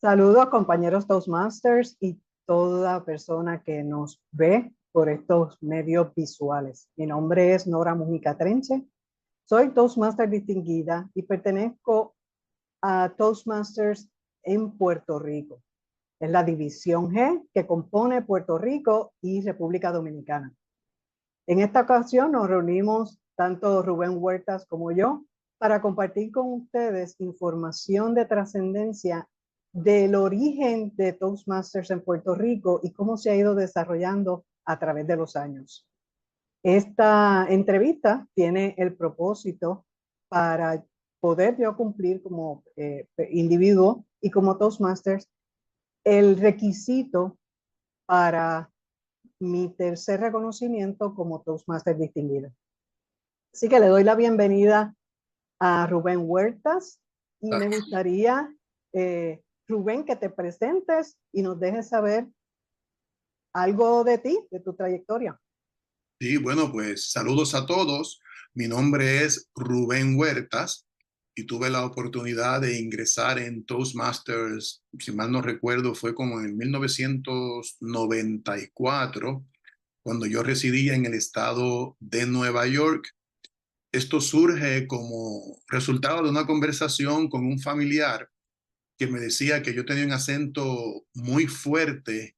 Saludos compañeros Toastmasters y toda persona que nos ve por estos medios visuales. Mi nombre es Nora Mujica Trenche, soy Toastmaster distinguida y pertenezco a Toastmasters en Puerto Rico. Es la división G que compone Puerto Rico y República Dominicana. En esta ocasión nos reunimos tanto Rubén Huertas como yo para compartir con ustedes información de trascendencia del origen de Toastmasters en Puerto Rico y cómo se ha ido desarrollando a través de los años. Esta entrevista tiene el propósito para poder yo cumplir como individuo y como Toastmasters el requisito para mi tercer reconocimiento como Toastmaster distinguido. Así que le doy la bienvenida a Rubén Huertas y me gustaría, Rubén, que te presentes y nos dejes saber algo de ti, de tu trayectoria. Sí, bueno, pues saludos a todos. Mi nombre es Rubén Huertas y tuve la oportunidad de ingresar en Toastmasters, si mal no recuerdo, fue como en 1994, cuando yo residía en el estado de Nueva York. Esto surge como resultado de una conversación con un familiar que me decía que yo tenía un acento muy fuerte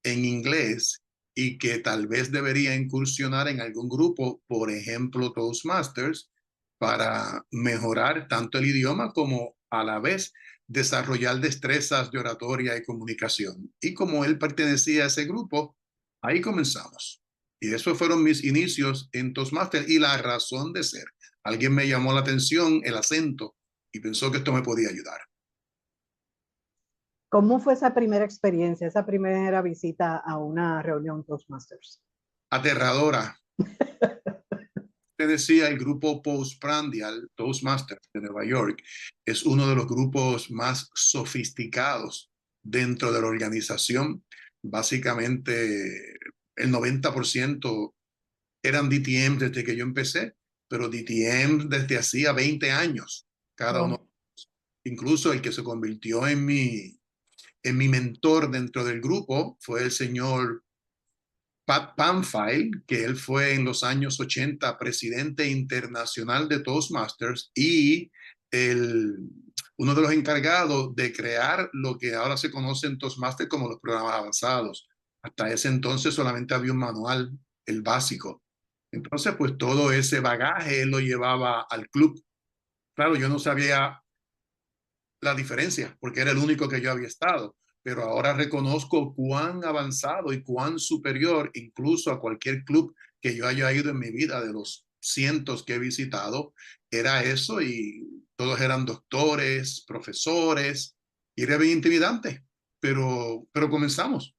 en inglés y que tal vez debería incursionar en algún grupo, por ejemplo Toastmasters, para mejorar tanto el idioma como a la vez desarrollar destrezas de oratoria y comunicación. Y como él pertenecía a ese grupo, ahí comenzamos. Y esos fueron mis inicios en Toastmasters y la razón de ser. Alguien me llamó la atención, el acento, y pensó que esto me podía ayudar. ¿Cómo fue esa primera experiencia, esa primera visita a una reunión Toastmasters? Aterradora. Te decía, el grupo Postprandial, Toastmasters de Nueva York, es uno de los grupos más sofisticados dentro de la organización. Básicamente, el 90% eran DTM desde que yo empecé, pero DTM desde hacía 20 años, cada uno. Oh. Incluso el que se convirtió en mi mentor dentro del grupo fue el señor Pat Pamphile, que él fue en los años 80 presidente internacional de Toastmasters y el, uno de los encargados de crear lo que ahora se conoce en Toastmasters como los programas avanzados. Hasta ese entonces solamente había un manual, el básico. Entonces, pues todo ese bagaje él lo llevaba al club. Claro, yo no sabía la diferencia, porque era el único que yo había estado, pero ahora reconozco cuán avanzado y cuán superior incluso a cualquier club que yo haya ido en mi vida, de los cientos que he visitado, era eso, y todos eran doctores, profesores, y era bien intimidante, pero comenzamos,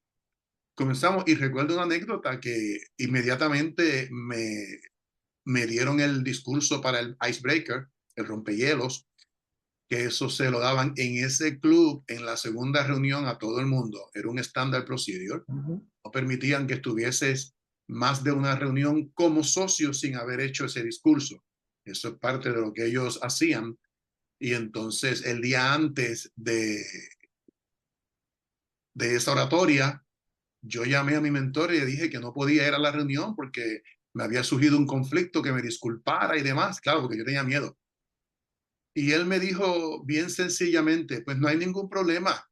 y recuerdo una anécdota que inmediatamente me dieron el discurso para el icebreaker, el rompehielos, que eso se lo daban en ese club en la segunda reunión a todo el mundo. Era un standard procedure. No permitían que estuvieses más de una reunión como socio sin haber hecho ese discurso. Eso es parte de lo que ellos hacían. Y entonces el día antes de esa oratoria, yo llamé a mi mentor y le dije que no podía ir a la reunión porque me había surgido un conflicto, que me disculpara y demás. Claro, porque yo tenía miedo. Y él me dijo bien sencillamente, pues no hay ningún problema.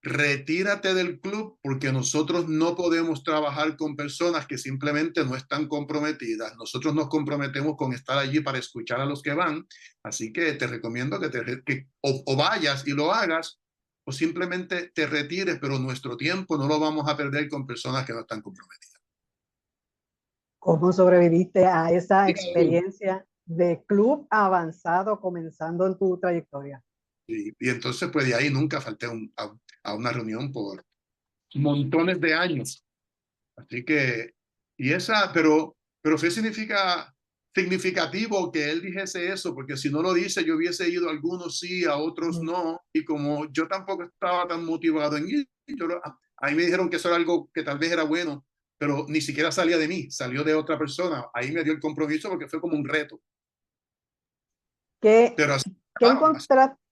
Retírate del club porque nosotros no podemos trabajar con personas que simplemente no están comprometidas. Nosotros nos comprometemos con estar allí para escuchar a los que van. Así que te recomiendo que o vayas y lo hagas, o simplemente te retires, pero nuestro tiempo no lo vamos a perder con personas que no están comprometidas. ¿Cómo sobreviviste a esa experiencia de club avanzado comenzando en tu trayectoria? Y entonces, pues de ahí nunca falté a una reunión por montones de años. Así que, pero fue significativo que él dijese eso, porque si no lo dice, yo hubiese ido a algunos sí, a otros no, y como yo tampoco estaba tan motivado en ir, ahí me dijeron que eso era algo que tal vez era bueno, pero ni siquiera salía de mí, salió de otra persona. Ahí me dio el compromiso porque fue como un reto. ¿Qué, Pero así, qué, claro, así.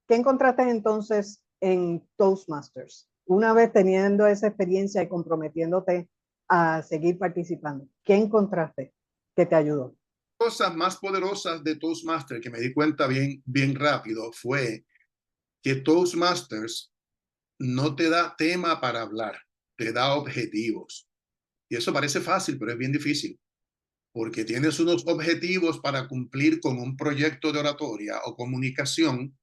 ¿Qué encontraste entonces en Toastmasters? Una vez teniendo esa experiencia y comprometiéndote a seguir participando, ¿qué encontraste que te ayudó? Cosas más poderosas de Toastmasters que me di cuenta bien rápido fue que Toastmasters no te da tema para hablar, te da objetivos. Y eso parece fácil, pero es bien difícil, porque tienes unos objetivos para cumplir con un proyecto de oratoria o comunicación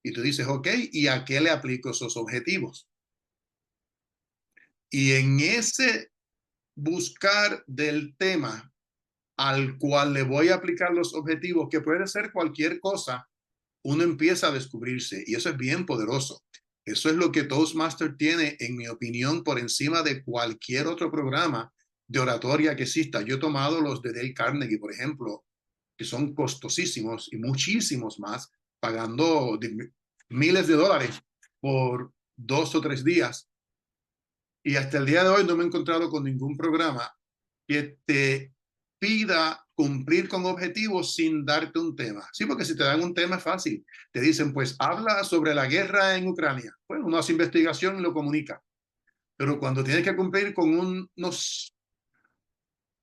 y tú dices, ok, ¿y a qué le aplico esos objetivos? Y en ese buscar del tema al cual le voy a aplicar los objetivos, que puede ser cualquier cosa, uno empieza a descubrirse y eso es bien poderoso. Eso es lo que Toastmaster tiene, en mi opinión, por encima de cualquier otro programa de oratoria que exista. Yo he tomado los de Dale Carnegie, por ejemplo, que son costosísimos y muchísimos más, pagando miles de dólares por 2 o 3 días. Y hasta el día de hoy no me he encontrado con ningún programa que te pida cumplir con objetivos sin darte un tema. Sí, porque si te dan un tema es fácil. Te dicen, pues habla sobre la guerra en Ucrania. Bueno, uno hace investigación y lo comunica. Pero cuando tienes que cumplir con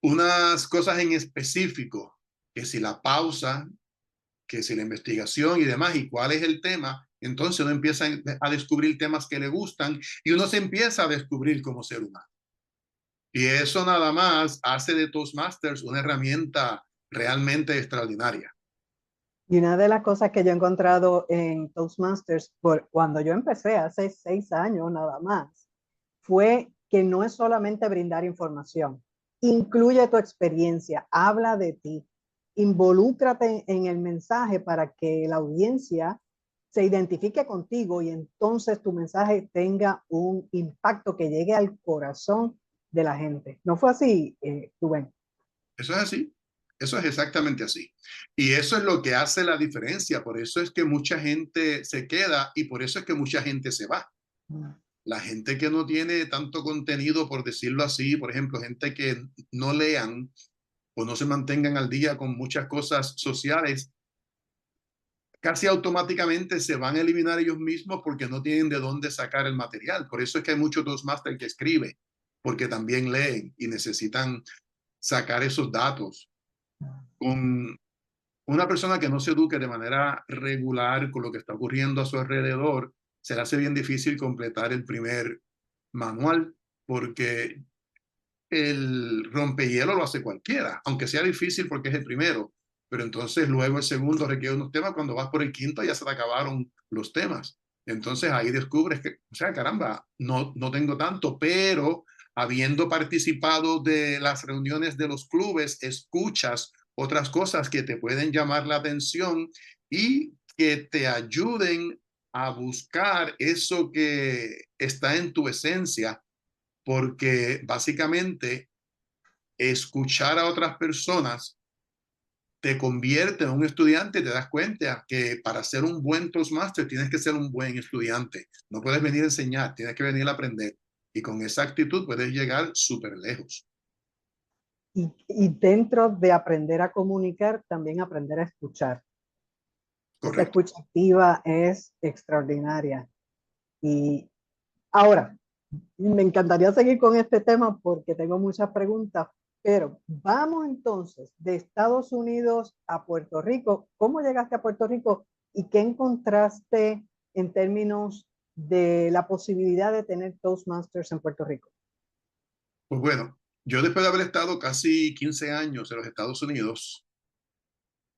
unas cosas en específico, que si la pausa, que si la investigación y demás, y cuál es el tema, entonces uno empieza a descubrir temas que le gustan y uno se empieza a descubrir como ser humano. Y eso nada más hace de Toastmasters una herramienta realmente extraordinaria. Y una de las cosas que yo he encontrado en Toastmasters, cuando yo empecé hace 6 años nada más, fue que no es solamente brindar información, incluye tu experiencia, habla de ti, involúcrate en el mensaje para que la audiencia se identifique contigo y entonces tu mensaje tenga un impacto que llegue al corazón de la gente. ¿No fue así, Rubén? Eso es así. Eso es exactamente así. Y eso es lo que hace la diferencia. Por eso es que mucha gente se queda y por eso es que mucha gente se va. La gente que no tiene tanto contenido, por decirlo así, por ejemplo, gente que no lean o no se mantengan al día con muchas cosas sociales, casi automáticamente se van a eliminar ellos mismos porque no tienen de dónde sacar el material. Por eso es que hay muchos Toastmasters que escriben, porque también leen y necesitan sacar esos datos. Con una persona que no se eduque de manera regular con lo que está ocurriendo a su alrededor, se le hace bien difícil completar el primer manual, porque el rompehielo lo hace cualquiera, aunque sea difícil porque es el primero, pero entonces luego el segundo requiere unos temas, cuando vas por el quinto ya se te acabaron los temas. Entonces ahí descubres que, o sea, caramba, no tengo tanto, pero habiendo participado de las reuniones de los clubes, escuchas otras cosas que te pueden llamar la atención y que te ayuden a buscar eso que está en tu esencia, porque básicamente escuchar a otras personas te convierte en un estudiante y te das cuenta que para ser un buen Toastmaster tienes que ser un buen estudiante. No puedes venir a enseñar, tienes que venir a aprender. Y con esa actitud puedes llegar súper lejos. Y dentro de aprender a comunicar, también aprender a escuchar. Esa Correcto. escucha activa es extraordinaria. Y ahora, me encantaría seguir con este tema porque tengo muchas preguntas, pero vamos entonces de Estados Unidos a Puerto Rico. ¿Cómo llegaste a Puerto Rico y qué encontraste en términos de la posibilidad de tener Toastmasters en Puerto Rico? Pues bueno, yo después de haber estado casi 15 años en los Estados Unidos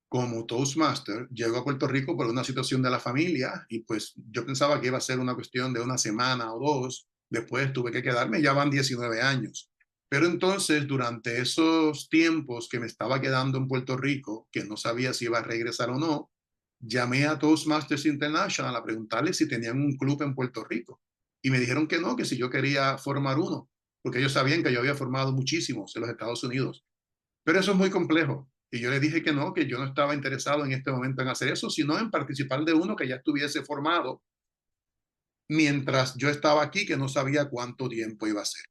como Toastmaster, llego a Puerto Rico por una situación de la familia y pues yo pensaba que iba a ser una cuestión de una semana o dos. Después tuve que quedarme, ya van 19 años. Pero entonces, durante esos tiempos que me estaba quedando en Puerto Rico, que no sabía si iba a regresar o no, llamé a Toastmasters International a preguntarles si tenían un club en Puerto Rico. Y me dijeron que no, que si yo quería formar uno, porque ellos sabían que yo había formado muchísimos en los Estados Unidos. Pero eso es muy complejo. Y yo le dije que no, que yo no estaba interesado en este momento en hacer eso, sino en participar de uno que ya estuviese formado mientras yo estaba aquí, que no sabía cuánto tiempo iba a ser.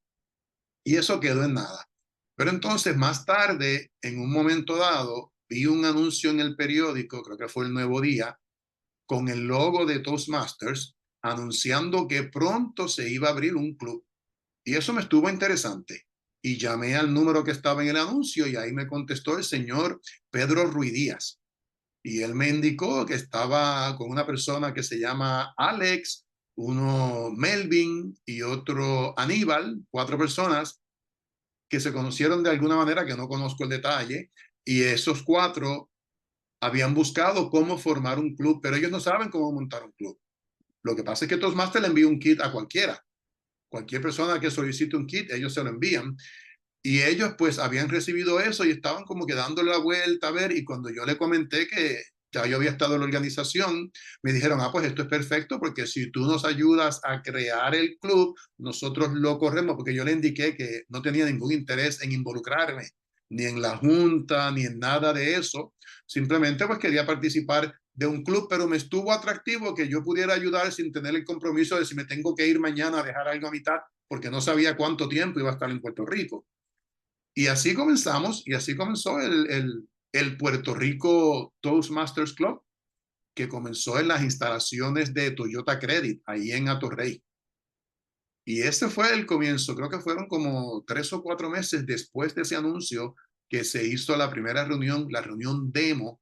Y eso quedó en nada. Pero entonces, más tarde, en un momento dado, vi un anuncio en el periódico, creo que fue el Nuevo Día, con el logo de Toastmasters, anunciando que pronto se iba a abrir un club. Y eso me estuvo interesante. Y llamé al número que estaba en el anuncio y ahí me contestó el señor Pedro Ruidíaz. Y él me indicó que estaba con una persona que se llama Alex, uno Melvin y otro Aníbal, 4 personas que se conocieron de alguna manera que no conozco el detalle. Y esos 4 habían buscado cómo formar un club, pero ellos no saben cómo montar un club. Lo que pasa es que Toastmasters le envía un kit a cualquiera. Cualquier persona que solicite un kit, ellos se lo envían. Y ellos pues habían recibido eso y estaban como que dándole la vuelta a ver. Y cuando yo le comenté que ya yo había estado en la organización, me dijeron, pues esto es perfecto porque si tú nos ayudas a crear el club, nosotros lo corremos, porque yo le indiqué que no tenía ningún interés en involucrarme, ni en la junta, ni en nada de eso. Simplemente pues quería participar de un club, pero me estuvo atractivo que yo pudiera ayudar sin tener el compromiso de si me tengo que ir mañana a dejar algo a mitad, porque no sabía cuánto tiempo iba a estar en Puerto Rico. Y así comenzamos, y así comenzó el Puerto Rico Toastmasters Club, que comenzó en las instalaciones de Toyota Credit, ahí en Atorrey. Y ese fue el comienzo, creo que fueron como 3 o 4 meses después de ese anuncio que se hizo la primera reunión, la reunión demo,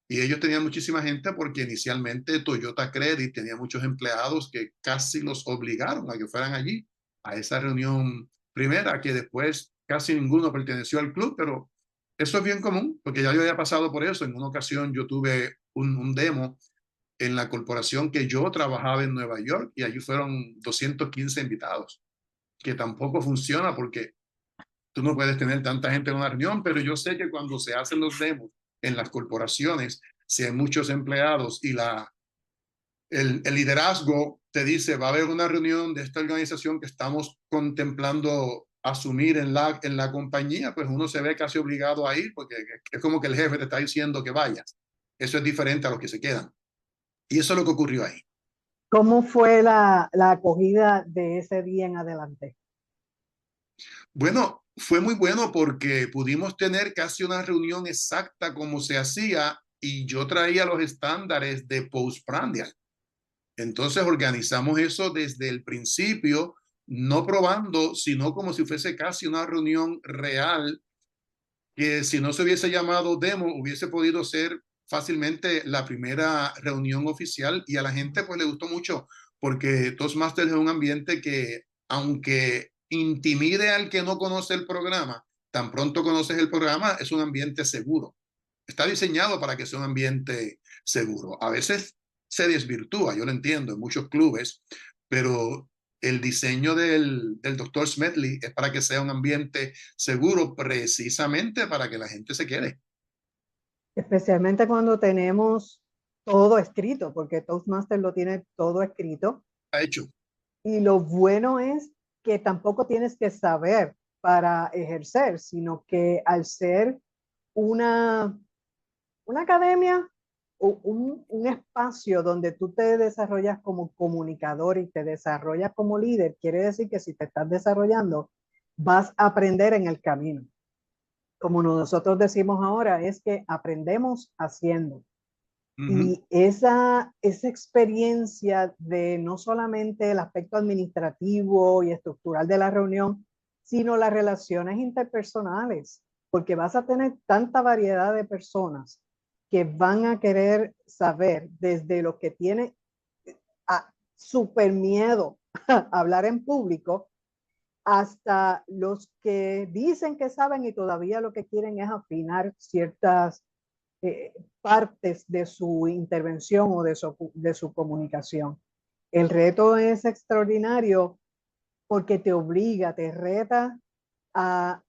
y ellos tenían muchísima gente porque inicialmente Toyota Credit tenía muchos empleados que casi los obligaron a que fueran allí, a esa reunión primera, que después casi ninguno perteneció al club, pero eso es bien común, porque ya yo había pasado por eso. En una ocasión yo tuve un demo en la corporación que yo trabajaba en Nueva York y allí fueron 215 invitados, que tampoco funciona porque tú no puedes tener tanta gente en una reunión, pero yo sé que cuando se hacen los demos en las corporaciones, si hay muchos empleados y el liderazgo te dice, va a haber una reunión de esta organización que estamos contemplando asumir en la compañía, pues uno se ve casi obligado a ir porque es como que el jefe te está diciendo que vayas. Eso es diferente a los que se quedan. Y eso es lo que ocurrió ahí. ¿Cómo fue la acogida de ese día en adelante? Bueno, fue muy bueno porque pudimos tener casi una reunión exacta como se hacía y yo traía los estándares de postprandial. Entonces organizamos eso desde el principio, no probando, sino como si fuese casi una reunión real, que si no se hubiese llamado demo, hubiese podido ser fácilmente la primera reunión oficial y a la gente pues le gustó mucho porque Toastmasters es un ambiente que aunque intimide al que no conoce el programa, tan pronto conoces el programa, es un ambiente seguro. Está diseñado para que sea un ambiente seguro. A veces se desvirtúa, yo lo entiendo, en muchos clubes, pero el diseño del doctor Smedley es para que sea un ambiente seguro precisamente para que la gente se quede. Especialmente cuando tenemos todo escrito, porque Toastmasters lo tiene todo escrito. Ha hecho. Y lo bueno es que tampoco tienes que saber para ejercer, sino que al ser una, una academia, un espacio donde tú te desarrollas como comunicador y te desarrollas como líder, quiere decir que si te estás desarrollando, vas a aprender en el camino. Como nosotros decimos ahora, es que aprendemos haciendo. Y esa experiencia de no solamente el aspecto administrativo y estructural de la reunión, sino las relaciones interpersonales, porque vas a tener tanta variedad de personas que van a querer saber desde los que tienen a súper miedo a hablar en público hasta los que dicen que saben y todavía lo que quieren es afinar ciertas partes de su intervención o de su comunicación. El reto es extraordinario porque te obliga, te reta a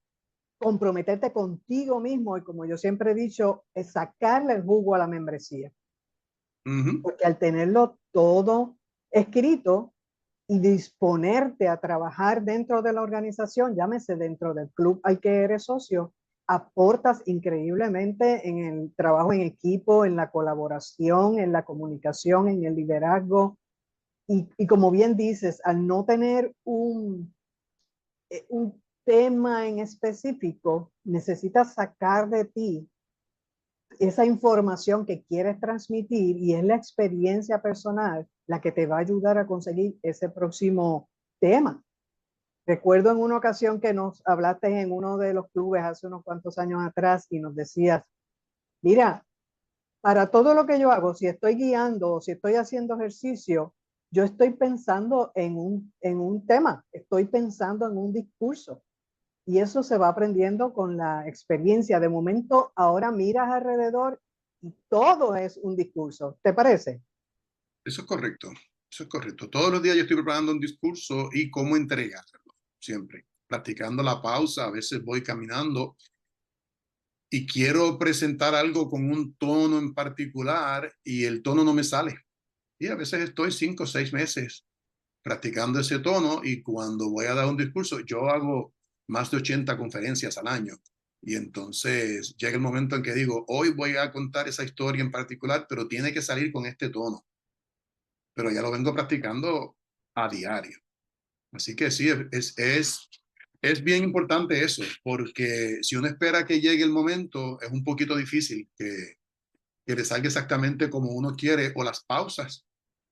comprometerte contigo mismo y como yo siempre he dicho, es sacarle el jugo a la membresía. Porque al tenerlo todo escrito y disponerte a trabajar dentro de la organización, llámese dentro del club al que eres socio, aportas increíblemente en el trabajo en equipo, en la colaboración, en la comunicación, en el liderazgo. Y como bien dices, al no tener un tema en específico, necesitas sacar de ti esa información que quieres transmitir y es la experiencia personal la que te va a ayudar a conseguir ese próximo tema. Recuerdo en una ocasión que nos hablaste en uno de los clubes hace unos cuantos años atrás y nos decías, mira, para todo lo que yo hago, si estoy guiando o si estoy haciendo ejercicio, yo estoy pensando en un tema, estoy pensando en un discurso. Y eso se va aprendiendo con la experiencia. De momento, ahora miras alrededor y todo es un discurso. ¿Te parece? Eso es correcto. Eso es correcto. Todos los días yo estoy preparando un discurso y cómo entregarlo, siempre. Practicando la pausa, a veces voy caminando y quiero presentar algo con un tono en particular y el tono no me sale. Y a veces estoy 5 o 6 meses practicando ese tono y cuando voy a dar un discurso, yo hago más de 80 conferencias al año. Y entonces llega el momento en que digo, hoy voy a contar esa historia en particular, pero tiene que salir con este tono. Pero ya lo vengo practicando a diario. Así que sí, es bien importante eso, porque si uno espera que llegue el momento, es un poquito difícil que le salga exactamente como uno quiere o las pausas.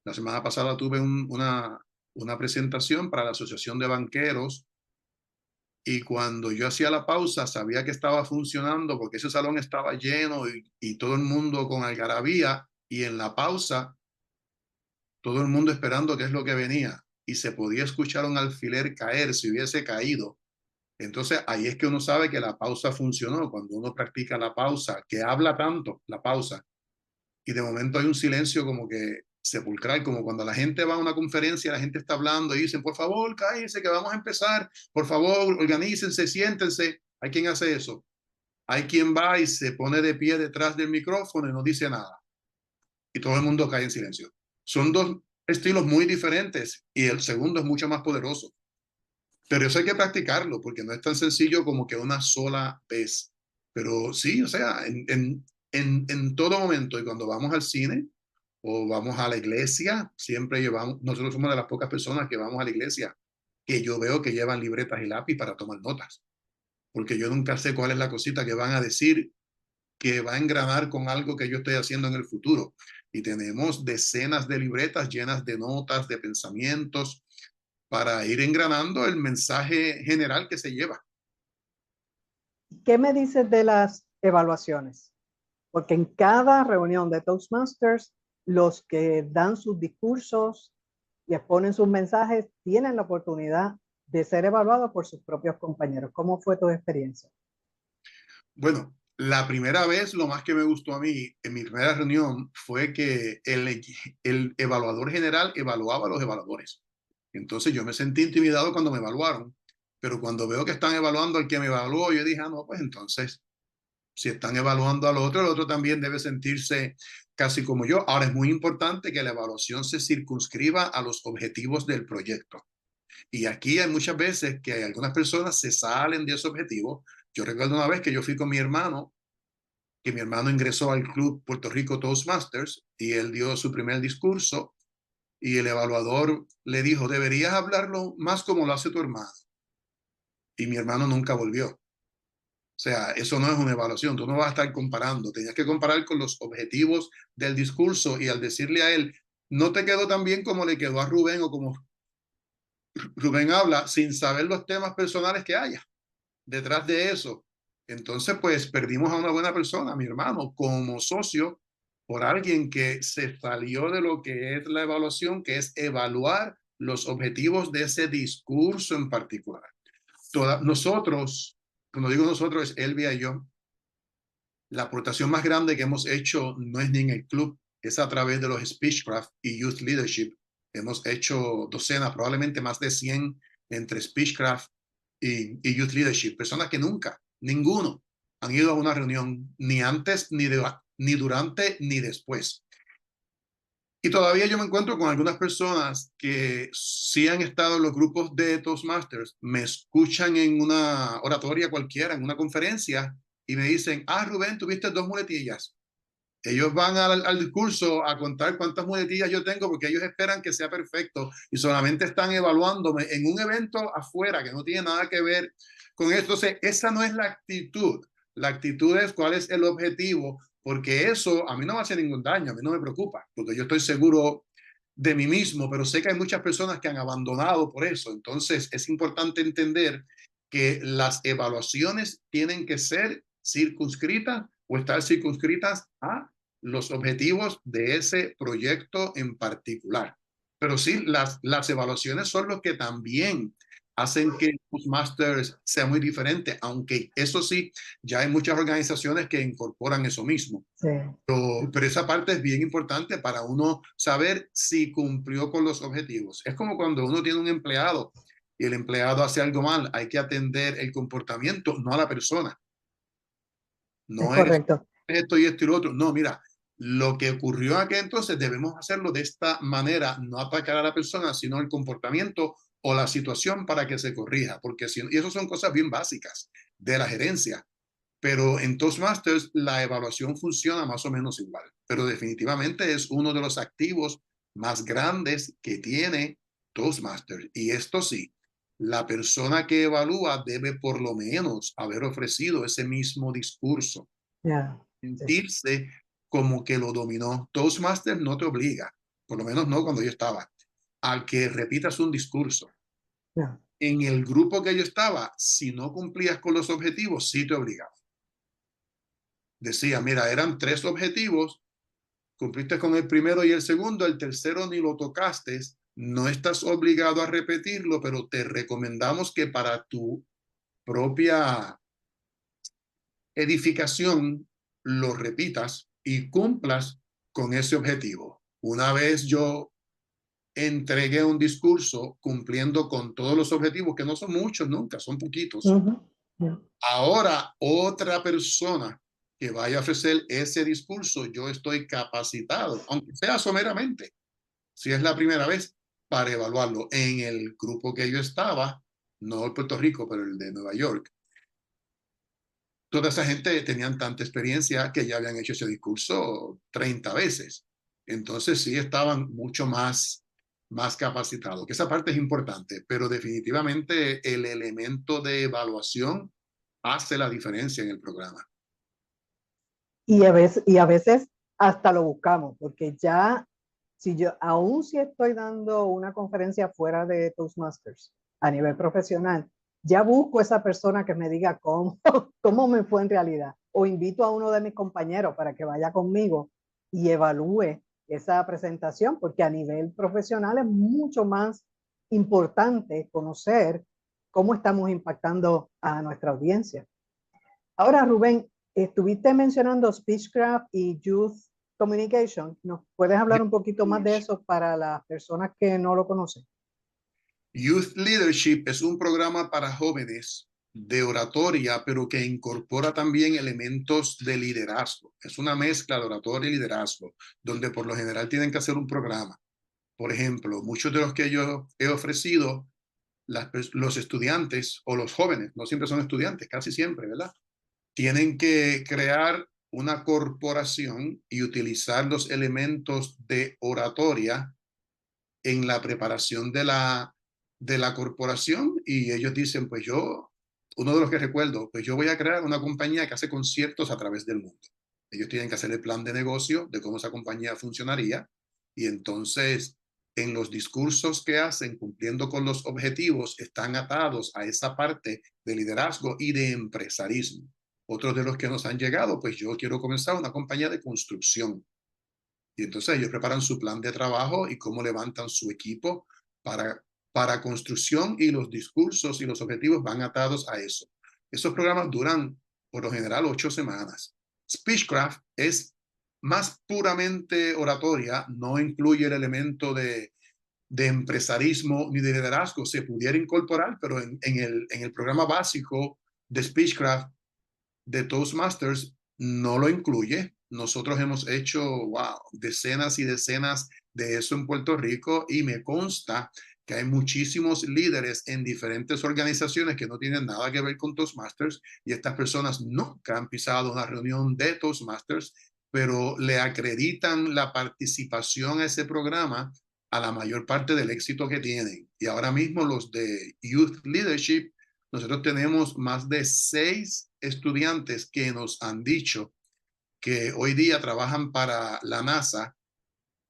La semana pasada tuve una presentación para la Asociación de Banqueros y cuando yo hacía la pausa sabía que estaba funcionando porque ese salón estaba lleno y todo el mundo con algarabía y en la pausa todo el mundo esperando qué es lo que venía y se podía escuchar un alfiler caer si hubiese caído. Entonces ahí es que uno sabe que la pausa funcionó, cuando uno practica la pausa, que habla tanto, la pausa, y de momento hay un silencio como que sepulcral, como cuando la gente va a una conferencia, la gente está hablando y dicen, por favor, cállense que vamos a empezar, por favor, organícense, siéntense. Hay quien hace eso. Hay quien va y se pone de pie detrás del micrófono y no dice nada. Y todo el mundo cae en silencio. Son dos estilos muy diferentes y el segundo es mucho más poderoso. Pero eso hay que practicarlo porque no es tan sencillo como que una sola vez. Pero sí, o sea, en todo momento y cuando vamos al cine o vamos a la iglesia, siempre llevamos, nosotros somos de las pocas personas que vamos a la iglesia que yo veo que llevan libretas y lápiz para tomar notas, porque yo nunca sé cuál es la cosita que van a decir que va a engranar con algo que yo estoy haciendo en el futuro. Y tenemos decenas de libretas llenas de notas, de pensamientos, para ir engranando el mensaje general que se lleva. ¿Qué me dices de las evaluaciones? Porque en cada reunión de Toastmasters, los que dan sus discursos y exponen sus mensajes tienen la oportunidad de ser evaluados por sus propios compañeros. ¿Cómo fue tu experiencia? Bueno, la primera vez, lo más que me gustó a mí en mi primera reunión fue que el evaluador general evaluaba a los evaluadores. Entonces yo me sentí intimidado cuando me evaluaron, pero cuando veo que están evaluando al que me evaluó, yo dije, ah, no, pues entonces, si están evaluando al otro, el otro también debe sentirse casi como yo. Ahora es muy importante que la evaluación se circunscriba a los objetivos del proyecto. Y aquí hay muchas veces que hay algunas personas se salen de ese objetivo. Yo recuerdo una vez que yo fui con mi hermano, que mi hermano ingresó al club Puerto Rico Toastmasters y él dio su primer discurso y el evaluador le dijo, deberías hablarlo más como lo hace tu hermano. Y mi hermano nunca volvió. O sea, eso no es una evaluación, tú no vas a estar comparando, tenías que comparar con los objetivos del discurso y al decirle a él, no te quedó tan bien como le quedó a Rubén o como Rubén habla sin saber los temas personales que haya detrás de eso. Entonces, pues perdimos a una buena persona, a mi hermano, como socio, por alguien que se salió de lo que es la evaluación, que es evaluar los objetivos de ese discurso en particular. Nosotros, cuando digo nosotros, es Elvia y yo, la aportación más grande que hemos hecho no es ni en el club, es a través de los Speechcraft y Youth Leadership. Hemos hecho docenas, probablemente más de 100 entre Speechcraft y Youth Leadership. Personas que nunca, ninguno, han ido a una reunión ni antes, ni durante, ni después. Y todavía yo me encuentro con algunas personas que sí han estado en los grupos de Toastmasters, me escuchan en una oratoria cualquiera, en una conferencia, y me dicen, ah, Rubén, tuviste 2 muletillas. Ellos van al discurso a contar cuántas muletillas yo tengo porque ellos esperan que sea perfecto y solamente están evaluándome en un evento afuera que no tiene nada que ver con esto. Entonces, esa no es la actitud. La actitud es cuál es el objetivo, porque eso a mí no me hace ningún daño, a mí no me preocupa, porque yo estoy seguro de mí mismo, pero sé que hay muchas personas que han abandonado por eso. Entonces es importante entender que las evaluaciones tienen que ser circunscritas o estar circunscritas a los objetivos de ese proyecto en particular. Pero sí, las evaluaciones son los que también hacen que Toastmasters sea muy diferente, aunque eso sí, ya hay muchas organizaciones que incorporan eso mismo. Sí. Pero esa parte es bien importante para uno saber si cumplió con los objetivos. Es como cuando uno tiene un empleado y el empleado hace algo mal, hay que atender el comportamiento, no a la persona. Es No es correcto. esto y esto y lo otro. No, mira, lo que ocurrió aquí entonces debemos hacerlo de esta manera, no atacar a la persona, sino el comportamiento o la situación para que se corrija, porque si, y eso son cosas bien básicas de la gerencia. Pero en Toastmasters la evaluación funciona más o menos igual, pero definitivamente es uno de los activos más grandes que tiene Toastmasters. Y esto sí, la persona que evalúa debe por lo menos haber ofrecido ese mismo discurso, Yeah. Sí. sentirse como que lo dominó. Toastmasters no te obliga, por lo menos no cuando yo estaba, al que repitas un discurso. Yeah. En el grupo que yo estaba, si no cumplías con los objetivos, sí te obligaba. Decía, mira, eran 3 objetivos, cumpliste con el primero y el segundo, el tercero ni lo tocaste, no estás obligado a repetirlo, pero te recomendamos que para tu propia edificación lo repitas y cumplas con ese objetivo. Una vez yo entregué un discurso cumpliendo con todos los objetivos, que no son muchos nunca, son poquitos. Yeah. Ahora, otra persona que vaya a ofrecer ese discurso, yo estoy capacitado, aunque sea someramente, si es la primera vez, para evaluarlo. En el grupo que yo estaba, no el Puerto Rico, pero el de Nueva York, toda esa gente tenían tanta experiencia que ya habían hecho ese discurso 30 veces. Entonces sí estaban mucho más capacitados, que esa parte es importante, pero definitivamente el elemento de evaluación hace la diferencia en el programa. Y a veces hasta lo buscamos, porque ya, si yo, aún si estoy dando una conferencia fuera de Toastmasters a nivel profesional, ya busco esa persona que me diga cómo, cómo me fue en realidad. O invito a uno de mis compañeros para que vaya conmigo y evalúe esa presentación, porque a nivel profesional es mucho más importante conocer cómo estamos impactando a nuestra audiencia. Ahora, Rubén, estuviste mencionando Speechcraft y Youth Communication. ¿Nos puedes hablar un poquito más de eso para las personas que no lo conocen? Youth Leadership es un programa para jóvenes de oratoria, pero que incorpora también elementos de liderazgo. Es una mezcla de oratoria y liderazgo, donde por lo general tienen que hacer un programa. Por ejemplo, muchos de los que yo he ofrecido, los estudiantes o los jóvenes, no siempre son estudiantes, casi siempre, ¿verdad? Tienen que crear una corporación y utilizar los elementos de oratoria en la preparación de la corporación y ellos dicen, pues yo, uno de los que recuerdo, pues yo voy a crear una compañía que hace conciertos a través del mundo. Ellos tienen que hacer el plan de negocio de cómo esa compañía funcionaría y entonces en los discursos que hacen, cumpliendo con los objetivos, están atados a esa parte de liderazgo y de empresarismo. Otros de los que nos han llegado, pues yo quiero comenzar una compañía de construcción. Y entonces ellos preparan su plan de trabajo y cómo levantan su equipo para construcción y los discursos y los objetivos van atados a eso. Esos programas duran por lo general 8 semanas. Speechcraft es más puramente oratoria, no incluye el elemento de empresarismo ni de liderazgo. Se pudiera incorporar, pero en el programa básico de Speechcraft de Toastmasters no lo incluye. Nosotros hemos hecho, wow, decenas y decenas de eso en Puerto Rico y me consta que hay muchísimos líderes en diferentes organizaciones que no tienen nada que ver con Toastmasters y estas personas nunca han pisado una reunión de Toastmasters, pero le acreditan la participación a ese programa a la mayor parte del éxito que tienen. Y ahora mismo los de Youth Leadership, nosotros tenemos más de 6 estudiantes que nos han dicho que hoy día trabajan para la NASA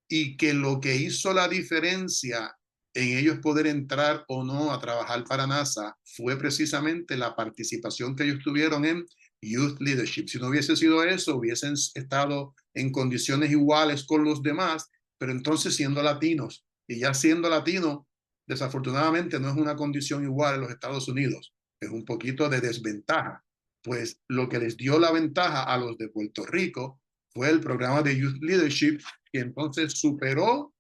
y que lo que hizo la diferencia en ellos poder entrar o no a trabajar para NASA fue precisamente la participación que ellos tuvieron en Youth Leadership. Si no hubiese sido eso, hubiesen estado en condiciones iguales con los demás, pero entonces siendo latinos, y ya siendo latino, desafortunadamente no es una condición igual en los Estados Unidos, es un poquito de desventaja. Pues lo que les dio la ventaja a los de Puerto Rico fue el programa de Youth Leadership, que entonces superó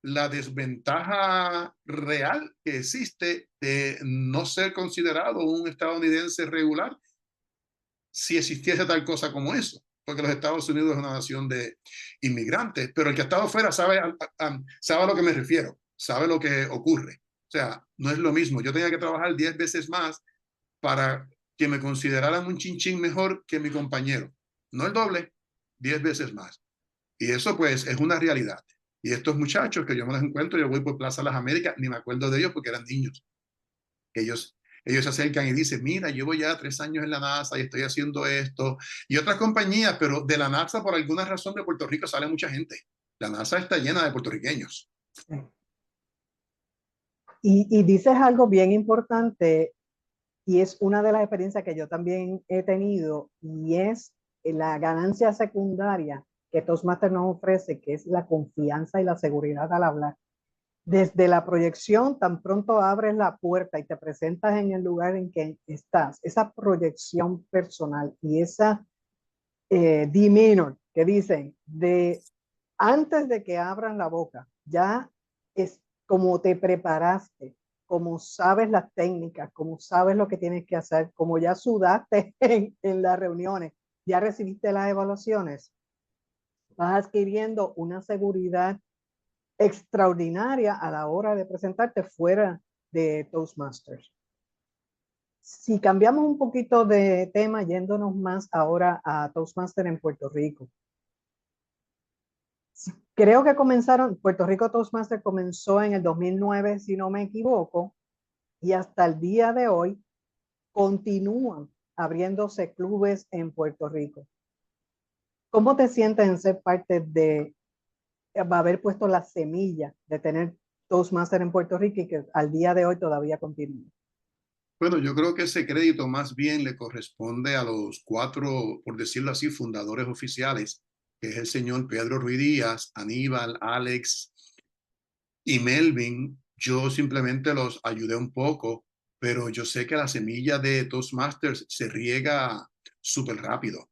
la desventaja real que existe de no ser considerado un estadounidense regular si existiese tal cosa como eso, porque los Estados Unidos es una nación de inmigrantes, pero el que ha estado fuera sabe a lo que me refiero, sabe lo que ocurre. O sea, no es lo mismo. Yo tenía que trabajar 10 veces más para que me consideraran un chinchín mejor que mi compañero. No el doble, 10 veces más. Y eso pues es una realidad. Y estos muchachos que yo me los encuentro, yo voy por Plaza Las Américas, ni me acuerdo de ellos porque eran niños. Ellos se acercan y dicen, mira, llevo ya 3 años en la NASA y estoy haciendo esto. Y otras compañías, pero de la NASA por alguna razón de Puerto Rico sale mucha gente. La NASA está llena de puertorriqueños. Y dices algo bien importante, y es una de las experiencias que yo también he tenido, y es la ganancia secundaria que Toastmasters nos ofrece, que es la confianza y la seguridad al hablar. Desde la proyección, tan pronto abres la puerta y te presentas en el lugar en que estás, esa proyección personal y esa demeanor que dicen de antes de que abran la boca, ya es como te preparaste, como sabes las técnicas, como sabes lo que tienes que hacer, como ya sudaste en las reuniones, ya recibiste las evaluaciones, vas adquiriendo una seguridad extraordinaria a la hora de presentarte fuera de Toastmasters. Si cambiamos un poquito de tema, yéndonos más ahora a Toastmasters en Puerto Rico. Creo que Puerto Rico Toastmasters comenzó en el 2009, si no me equivoco, y hasta el día de hoy continúan abriéndose clubes en Puerto Rico. ¿Cómo te sientes en ser parte de haber puesto la semilla de tener Toastmasters en Puerto Rico y que al día de hoy todavía continúa? Bueno, yo creo que ese crédito más bien le corresponde a los 4, por decirlo así, fundadores oficiales, que es el señor Pedro Ruiz Díaz, Aníbal, Alex y Melvin. Yo simplemente los ayudé un poco, pero yo sé que la semilla de Toastmasters se riega súper rápido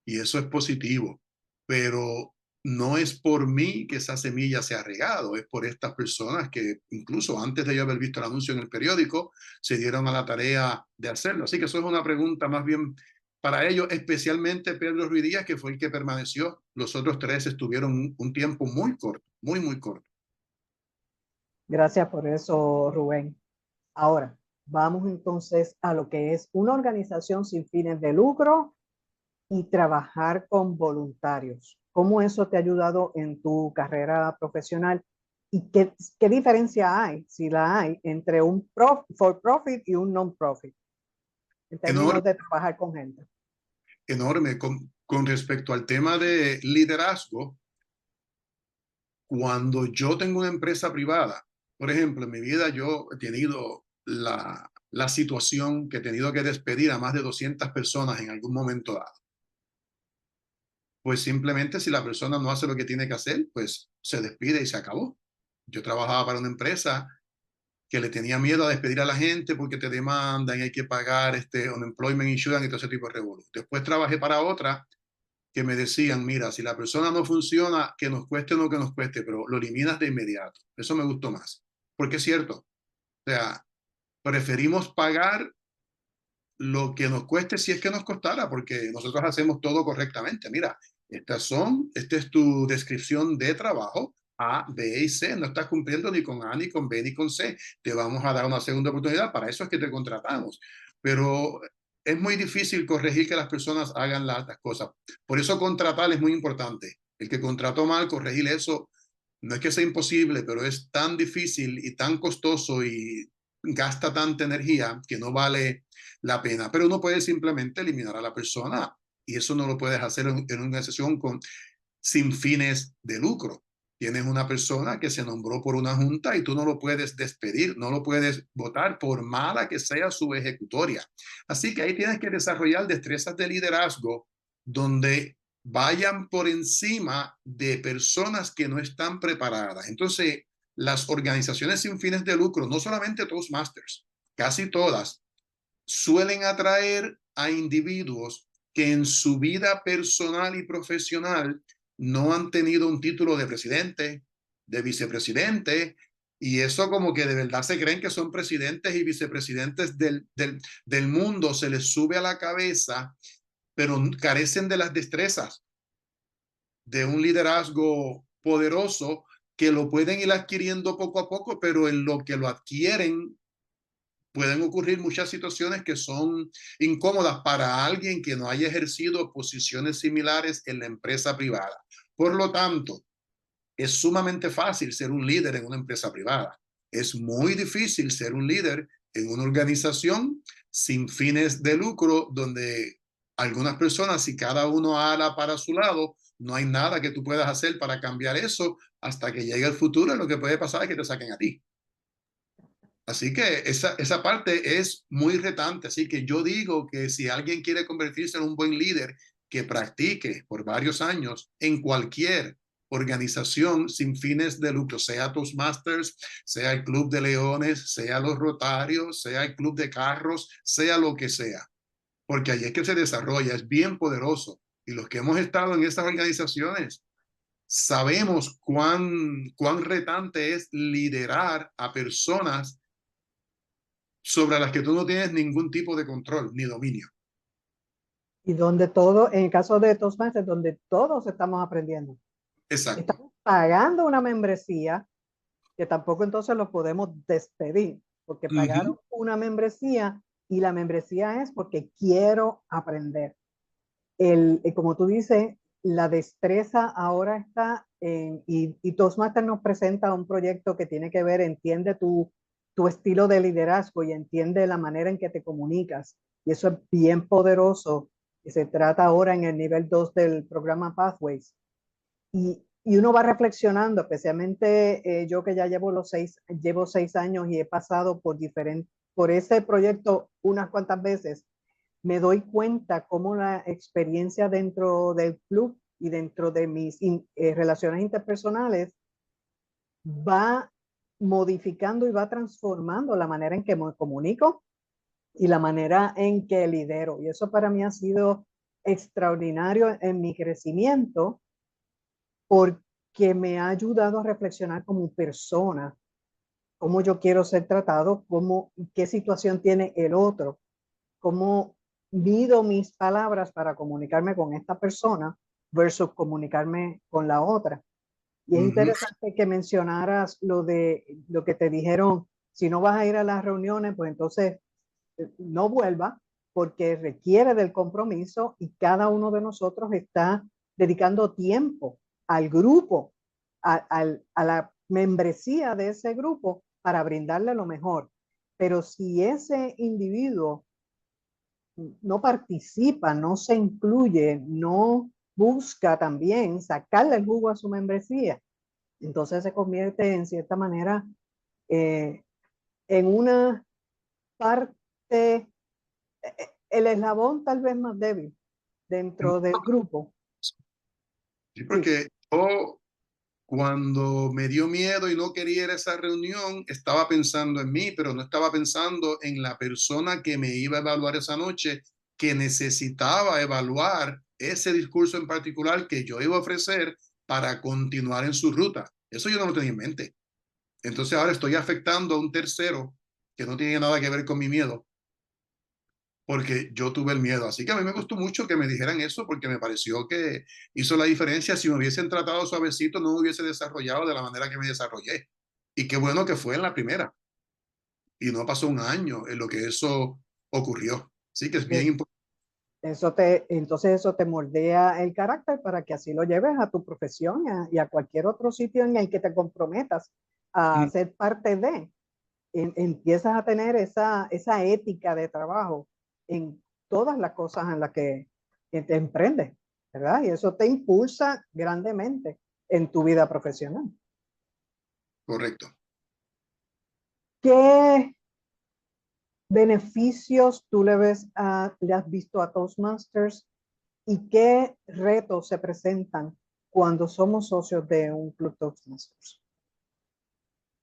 y eso es positivo, pero no es por mí que esa semilla se ha regado, es por estas personas que incluso antes de yo haber visto el anuncio en el periódico, se dieron a la tarea de hacerlo. Así que eso es una pregunta más bien para ellos, especialmente Pedro Ruiz Díaz, que fue el que permaneció. Los otros 3 estuvieron un tiempo muy corto, muy, muy corto. Gracias por eso, Rubén. Ahora, vamos entonces a lo que es una organización sin fines de lucro y trabajar con voluntarios. ¿Cómo eso te ha ayudado en tu carrera profesional? ¿Y qué diferencia hay, si la hay, entre un for-profit y un non-profit en términos Enorme, de trabajar con gente? enorme. Con respecto al tema de liderazgo, cuando yo tengo una empresa privada, por ejemplo, en mi vida yo he tenido la situación que he tenido que despedir a más de 200 personas en algún momento dado. Pues simplemente si la persona no hace lo que tiene que hacer, pues se despide y se acabó. Yo trabajaba para una empresa que le tenía miedo a despedir a la gente porque te demandan y hay que pagar unemployment insurance y todo ese tipo de revolución. Después trabajé para otra que me decían, mira, si la persona no funciona, que nos cueste o no que nos cueste, pero lo eliminas de inmediato. Eso me gustó más. Porque es cierto, o sea, preferimos pagar lo que nos cueste si es que nos costara, porque nosotros hacemos todo correctamente. Mira, esta es tu descripción de trabajo, A, B y C. No estás cumpliendo ni con A, ni con B, ni con C. Te vamos a dar una segunda oportunidad. Para eso es que te contratamos. Pero es muy difícil corregir que las personas hagan las cosas. Por eso contratar es muy importante. El que contrató mal, corregir eso, no es que sea imposible, pero es tan difícil y tan costoso y gasta tanta energía que no vale la pena. Pero uno puede simplemente eliminar a la persona y eso no lo puedes hacer en una organización sin fines de lucro. Tienes una persona que se nombró por una junta y tú no lo puedes despedir, no lo puedes votar por mala que sea su ejecutoria. Así que ahí tienes que desarrollar destrezas de liderazgo donde vayan por encima de personas que no están preparadas. Entonces, las organizaciones sin fines de lucro, no solamente Toastmasters, casi todas, suelen atraer a individuos que en su vida personal y profesional no han tenido un título de presidente, de vicepresidente, y eso como que de verdad se creen que son presidentes y vicepresidentes del mundo, se les sube a la cabeza, pero carecen de las destrezas de un liderazgo poderoso que lo pueden ir adquiriendo poco a poco, pero en lo que lo adquieren pueden ocurrir muchas situaciones que son incómodas para alguien que no haya ejercido posiciones similares en la empresa privada. Por lo tanto, es sumamente fácil ser un líder en una empresa privada. Es muy difícil ser un líder en una organización sin fines de lucro donde algunas personas, si cada uno ala para su lado, no hay nada que tú puedas hacer para cambiar eso hasta que llegue el futuro. Lo que puede pasar es que te saquen a ti. Así que esa parte es muy retante. Así que yo digo que si alguien quiere convertirse en un buen líder, que practique por varios años en cualquier organización sin fines de lucro, sea Toastmasters, sea el Club de Leones, sea los Rotarios, sea el Club de Carros, sea lo que sea. Porque ahí es que se desarrolla, es bien poderoso. Y los que hemos estado en esas organizaciones sabemos cuán retante es liderar a personas sobre las que tú no tienes ningún tipo de control ni dominio. Y donde todo, en el caso de Toastmasters, donde todos estamos aprendiendo. Exacto. Estamos pagando una membresía que tampoco entonces lo podemos despedir, porque pagaron una membresía y la membresía es porque quiero aprender. Como tú dices, la destreza ahora está y Toastmasters nos presenta un proyecto que tiene que ver, entiende tu estilo de liderazgo y entiende la manera en que te comunicas. Y eso es bien poderoso. Y se trata ahora en el nivel 2 del programa Pathways. Y uno va reflexionando, especialmente yo que ya llevo 6 años y he pasado por ese proyecto unas cuantas veces, me doy cuenta cómo la experiencia dentro del club y dentro de mis relaciones interpersonales va modificando y va transformando la manera en que me comunico y la manera en que lidero. Y eso para mí ha sido extraordinario en mi crecimiento porque me ha ayudado a reflexionar como persona, cómo yo quiero ser tratado, qué situación tiene el otro, cómo mido mis palabras para comunicarme con esta persona versus comunicarme con la otra. Y es interesante que mencionaras lo que te dijeron, si no vas a ir a las reuniones, pues entonces no vuelva, porque requiere del compromiso y cada uno de nosotros está dedicando tiempo al grupo, a la membresía de ese grupo para brindarle lo mejor. Pero si ese individuo no participa, no se incluye, no busca también sacarle el jugo a su membresía, entonces se convierte en cierta manera en una parte, el eslabón tal vez más débil dentro del grupo. Sí, Sí, porque yo cuando me dio miedo y no quería ir a esa reunión, estaba pensando en mí, pero no estaba pensando en la persona que me iba a evaluar esa noche, que necesitaba evaluar ese discurso en particular que yo iba a ofrecer para continuar en su ruta. Eso yo no lo tenía en mente. Entonces ahora estoy afectando a un tercero que no tiene nada que ver con mi miedo, porque yo tuve el miedo. Así que a mí me gustó mucho que me dijeran eso, porque me pareció que hizo la diferencia. Si me hubiesen tratado suavecito, no me hubiese desarrollado de la manera que me desarrollé. Y qué bueno que fue en la primera. Y no pasó un año en lo que eso ocurrió. Así que es bien eh, importante. entonces eso te moldea el carácter para que así lo lleves a tu profesión y a cualquier otro sitio en el que te comprometas a ser parte de. Empiezas a tener esa ética de trabajo en todas las cosas en las que que te emprende, ¿verdad? Y eso te impulsa grandemente en tu vida profesional. Correcto. ¿Qué beneficios tú le has visto a Toastmasters y qué retos se presentan cuando somos socios de un club Toastmasters?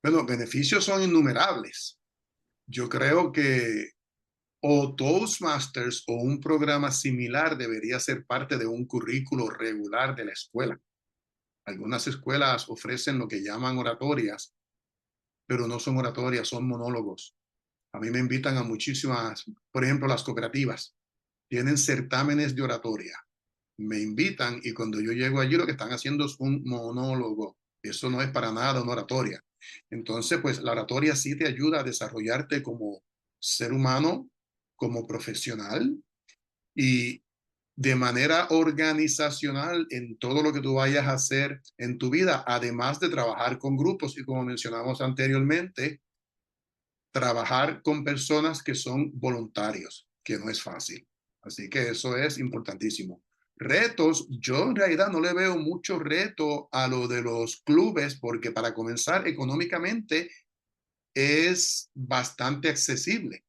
Bueno, beneficios son innumerables. Yo creo que o Toastmasters o un programa similar debería ser parte de un currículo regular de la escuela. Algunas escuelas ofrecen lo que llaman oratorias, pero no son oratorias, son monólogos. A mí me invitan a muchísimas, por ejemplo, las cooperativas tienen certámenes de oratoria. Me invitan y cuando yo llego allí lo que están haciendo es un monólogo. Eso no es para nada una oratoria. Entonces, pues la oratoria sí te ayuda a desarrollarte como ser humano, como profesional y de manera organizacional en todo lo que tú vayas a hacer en tu vida, además de trabajar con grupos y como mencionamos anteriormente, trabajar con personas que son voluntarios, que no es fácil. Así que eso es importantísimo. Retos, yo en realidad no le veo mucho reto a lo de los clubes porque para comenzar económicamente es bastante accesible.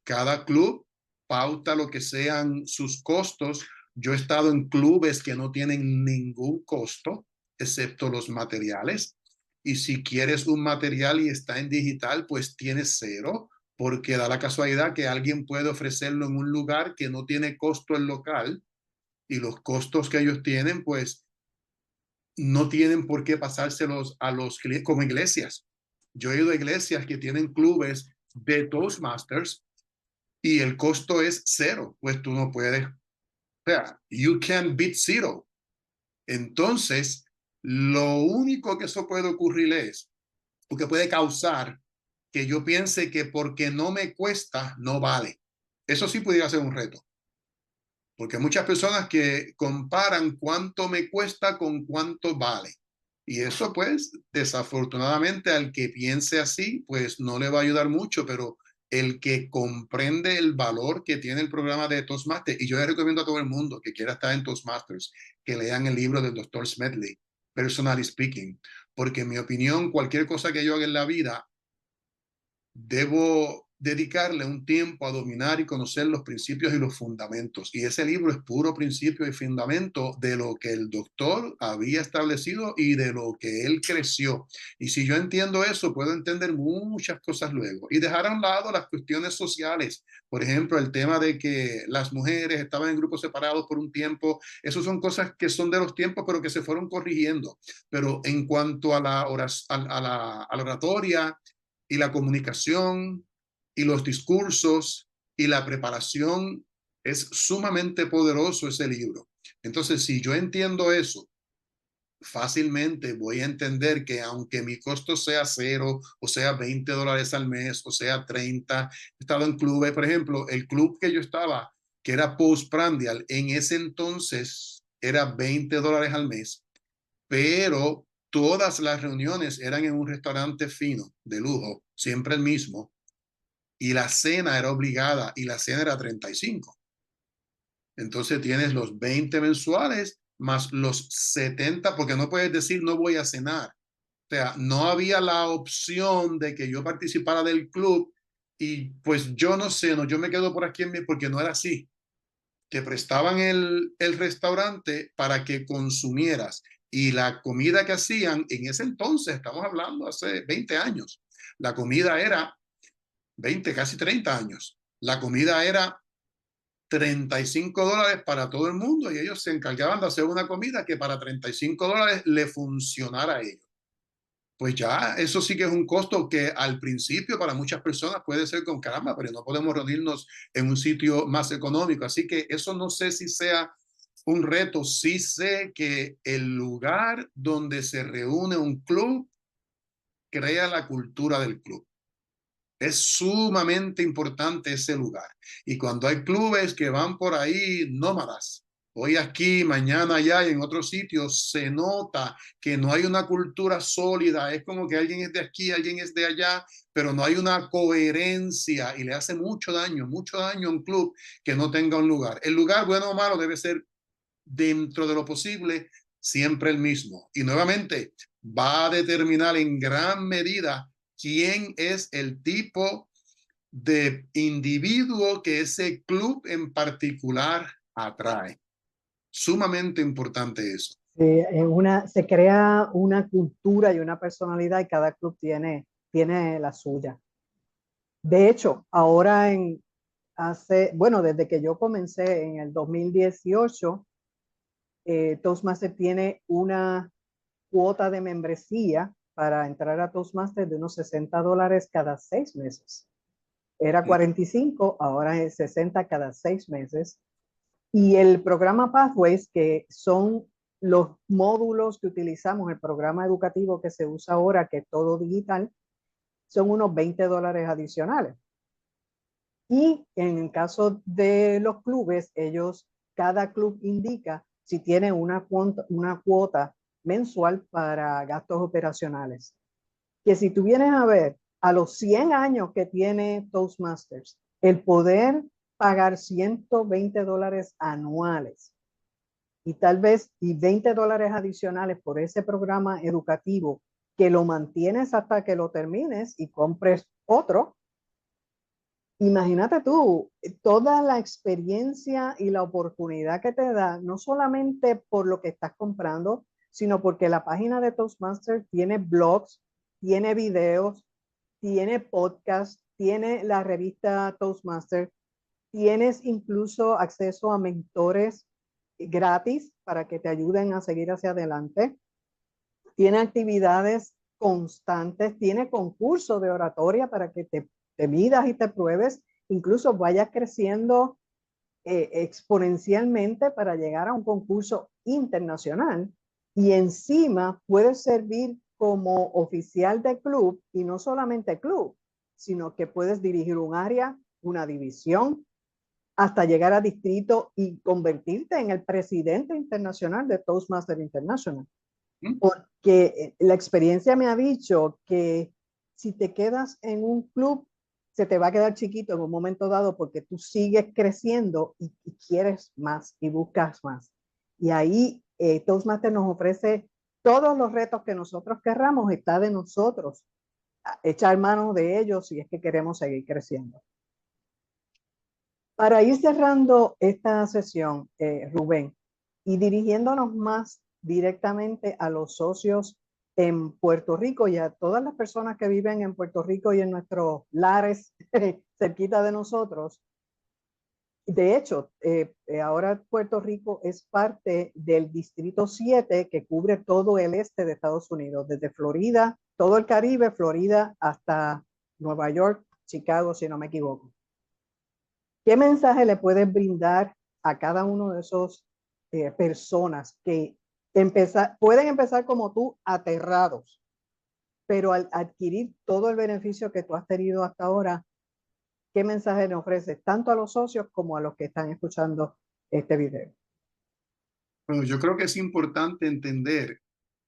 Cada club pauta lo que sean sus costos. Yo he estado en clubes que no tienen ningún costo, excepto los materiales. Y si quieres un material y está en digital, pues tienes cero, porque da la casualidad que alguien puede ofrecerlo en un lugar que no tiene costo el local y los costos que ellos tienen, pues no tienen por qué pasárselos a los clientes como iglesias. Yo he ido a iglesias que tienen clubes de Toastmasters y el costo es cero, pues tú no puedes, o sea, you can beat zero. Entonces, lo único que eso puede ocurrir es, o que puede causar que yo piense que porque no me cuesta, no vale. Eso sí pudiera ser un reto, porque hay muchas personas que comparan cuánto me cuesta con cuánto vale. Y eso pues, desafortunadamente, al que piense así, pues no le va a ayudar mucho, pero el que comprende el valor que tiene el programa de Toastmasters, y yo le recomiendo a todo el mundo que quiera estar en Toastmasters, que lean el libro del Dr. Smedley, Personally Speaking, porque en mi opinión, cualquier cosa que yo haga en la vida, debo dedicarle un tiempo a dominar y conocer los principios y los fundamentos. Y ese libro es puro principio y fundamento de lo que el doctor había establecido y de lo que él creció. Y si yo entiendo eso, puedo entender muchas cosas luego. Y dejar a un lado las cuestiones sociales. Por ejemplo, el tema de que las mujeres estaban en grupos separados por un tiempo. Esas son cosas que son de los tiempos, pero que se fueron corrigiendo. Pero en cuanto a la oratoria, y la comunicación y los discursos y la preparación, es sumamente poderoso ese libro. Entonces, si yo entiendo eso, fácilmente voy a entender que aunque mi costo sea cero, o sea $20 al mes, o sea 30, he estado en clubes, por ejemplo, el club que yo estaba, que era postprandial, en ese entonces era $20 al mes, pero todas las reuniones eran en un restaurante fino, de lujo, siempre el mismo, y la cena era obligada y la cena era 35. Entonces tienes los 20 mensuales más los 70, porque no puedes decir no voy a cenar. O sea, no había la opción de que yo participara del club y pues yo no ceno, yo me quedo por aquí porque no era así. Te prestaban el restaurante para que consumieras y la comida que hacían en ese entonces, estamos hablando hace 20 años, la comida era 20, casi 30 años, la comida era $35 para todo el mundo y ellos se encargaban de hacer una comida que para $35 le funcionara a ellos. Pues ya, eso sí que es un costo que al principio para muchas personas puede ser con caramba, pero no podemos reunirnos en un sitio más económico. Así que eso no sé si sea un reto. Sí sé que el lugar donde se reúne un club crea la cultura del club. Es sumamente importante ese lugar. Y cuando hay clubes que van por ahí nómadas, Hoy aquí, mañana allá y en otros sitios se nota que no hay una cultura sólida. Es como que alguien es de aquí, alguien es de allá, pero no hay una coherencia y le hace mucho daño a un club que no tenga un lugar. El lugar, bueno o malo, debe ser dentro de lo posible siempre el mismo. Y nuevamente va a determinar en gran medida quién es el tipo de individuo que ese club en particular atrae. Sumamente importante eso. Se crea una cultura y una personalidad y cada club tiene la suya. De hecho, ahora bueno, desde que yo comencé en el 2018, Toastmaster tiene una cuota de membresía para entrar a Toastmaster de unos $60 cada 6 meses. Era 45, ahora es 60 cada 6 meses. Y el programa Pathways, que son los módulos que utilizamos, el programa educativo que se usa ahora, que es todo digital, son unos $20 adicionales. Y en el caso de los clubes, cada club indica si tiene una cuota mensual para gastos operacionales. Que si tú vienes a ver a los 100 años que tiene Toastmasters, el poder pagar $120 anuales y tal vez $20 adicionales por ese programa educativo que lo mantienes hasta que lo termines y compres otro. Imagínate tú, toda la experiencia y la oportunidad que te da, no solamente por lo que estás comprando, sino porque la página de Toastmasters tiene blogs, tiene videos, tiene podcast, tiene la revista Toastmasters, tienes incluso acceso a mentores gratis para que te ayuden a seguir hacia adelante. Tiene actividades constantes, tiene concursos de oratoria para que te midas y te pruebes, incluso vayas creciendo exponencialmente para llegar a un concurso internacional y encima puedes servir como oficial de club y no solamente club, sino que puedes dirigir un área, una división, hasta llegar a distrito y convertirte en el presidente internacional de Toastmaster International. Porque la experiencia me ha dicho que si te quedas en un club, se te va a quedar chiquito en un momento dado porque tú sigues creciendo y quieres más y buscas más. Y ahí Toastmaster nos ofrece todos los retos que nosotros querramos, está de nosotros echar mano de ellos si es que queremos seguir creciendo. Para ir cerrando esta sesión, Rubén, y dirigiéndonos más directamente a los socios en Puerto Rico y a todas las personas que viven en Puerto Rico y en nuestros lares cerquita de nosotros. De hecho, ahora Puerto Rico es parte del Distrito 7 que cubre todo el este de Estados Unidos, desde Florida, todo el Caribe, Florida, hasta Nueva York, Chicago, si no me equivoco. ¿Qué mensaje le puedes brindar a cada uno de esos personas que pueden empezar como tú, aterrados, pero al adquirir todo el beneficio que tú has tenido hasta ahora, qué mensaje le ofreces tanto a los socios como a los que están escuchando este video? Bueno, yo creo que es importante entender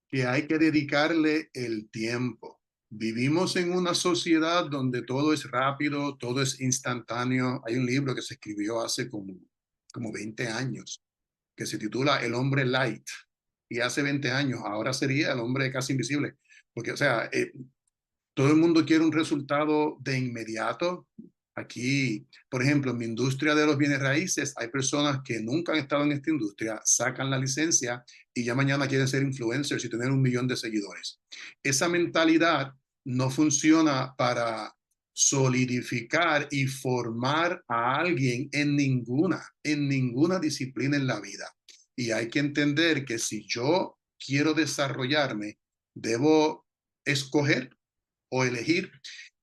que hay que dedicarle el tiempo. Vivimos en una sociedad donde todo es rápido, todo es instantáneo. Hay un libro que se escribió hace como 20 años que se titula El hombre light. Y hace 20 años, ahora sería el hombre casi invisible. Porque, o sea, todo el mundo quiere un resultado de inmediato. Aquí, por ejemplo, en mi industria de los bienes raíces, hay personas que nunca han estado en esta industria, sacan la licencia y ya mañana quieren ser influencers y tener 1 millón de seguidores. Esa mentalidad no funciona para solidificar y formar a alguien en ninguna disciplina en la vida. Y hay que entender que si yo quiero desarrollarme, debo escoger o elegir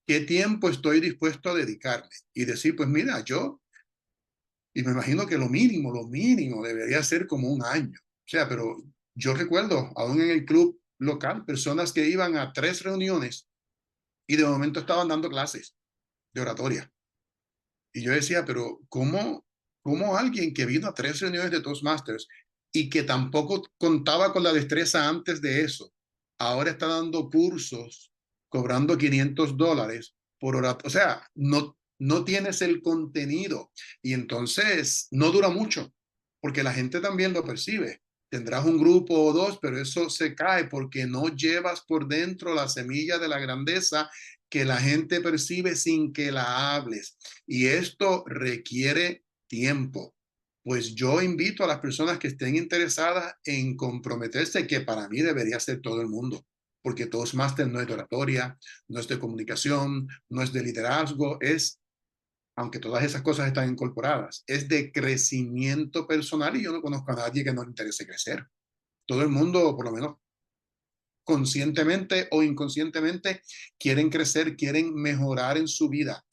qué tiempo estoy dispuesto a dedicarle y decir, pues mira, y me imagino que lo mínimo debería ser como 1 año. O sea, pero yo recuerdo, aún en el club local, personas que iban a 3 reuniones y de momento estaban dando clases de oratoria. Y yo decía, pero cómo alguien que vino a 3 reuniones de Toastmasters y que tampoco contaba con la destreza antes de eso, ahora está dando cursos cobrando $500 por hora. O sea, no tienes el contenido y entonces no dura mucho porque la gente también lo percibe. Tendrás un grupo o dos, pero eso se cae porque no llevas por dentro la semilla de la grandeza que la gente percibe sin que la hables. Y esto requiere tiempo. Pues yo invito a las personas que estén interesadas en comprometerse, que para mí debería ser todo el mundo, porque Toastmasters no es de oratoria, no es de comunicación, no es de liderazgo, es, aunque todas esas cosas están incorporadas, es de crecimiento personal y yo no conozco a nadie que no le interese crecer. Todo el mundo, por lo menos conscientemente o inconscientemente, quieren crecer, quieren mejorar en su vida,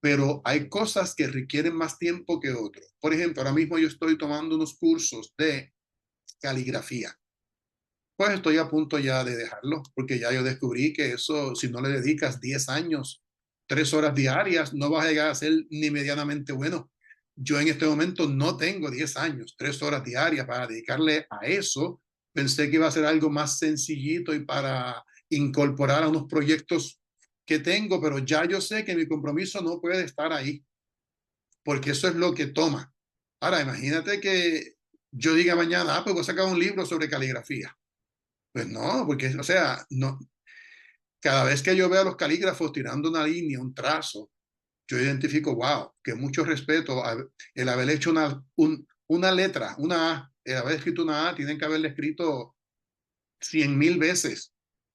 pero hay cosas que requieren más tiempo que otros. Por ejemplo, ahora mismo yo estoy tomando unos cursos de caligrafía. Pues estoy a punto ya de dejarlo, porque ya yo descubrí que eso, si no le dedicas 10 años, 3 horas diarias, no vas a llegar a ser ni medianamente bueno. Yo en este momento no tengo 10 años, 3 horas diarias para dedicarle a eso. Pensé que iba a ser algo más sencillito y para incorporar a unos proyectos que tengo, pero ya yo sé que mi compromiso no puede estar ahí, porque eso es lo que toma. Ahora, imagínate que yo diga mañana, pues voy a sacar un libro sobre caligrafía. Pues no, porque, o sea, no, cada vez que yo veo a los calígrafos tirando una línea, un trazo, yo identifico, wow, que mucho respeto el haber hecho una letra, una A, el haber escrito una A, tienen que haberle escrito 100,000 veces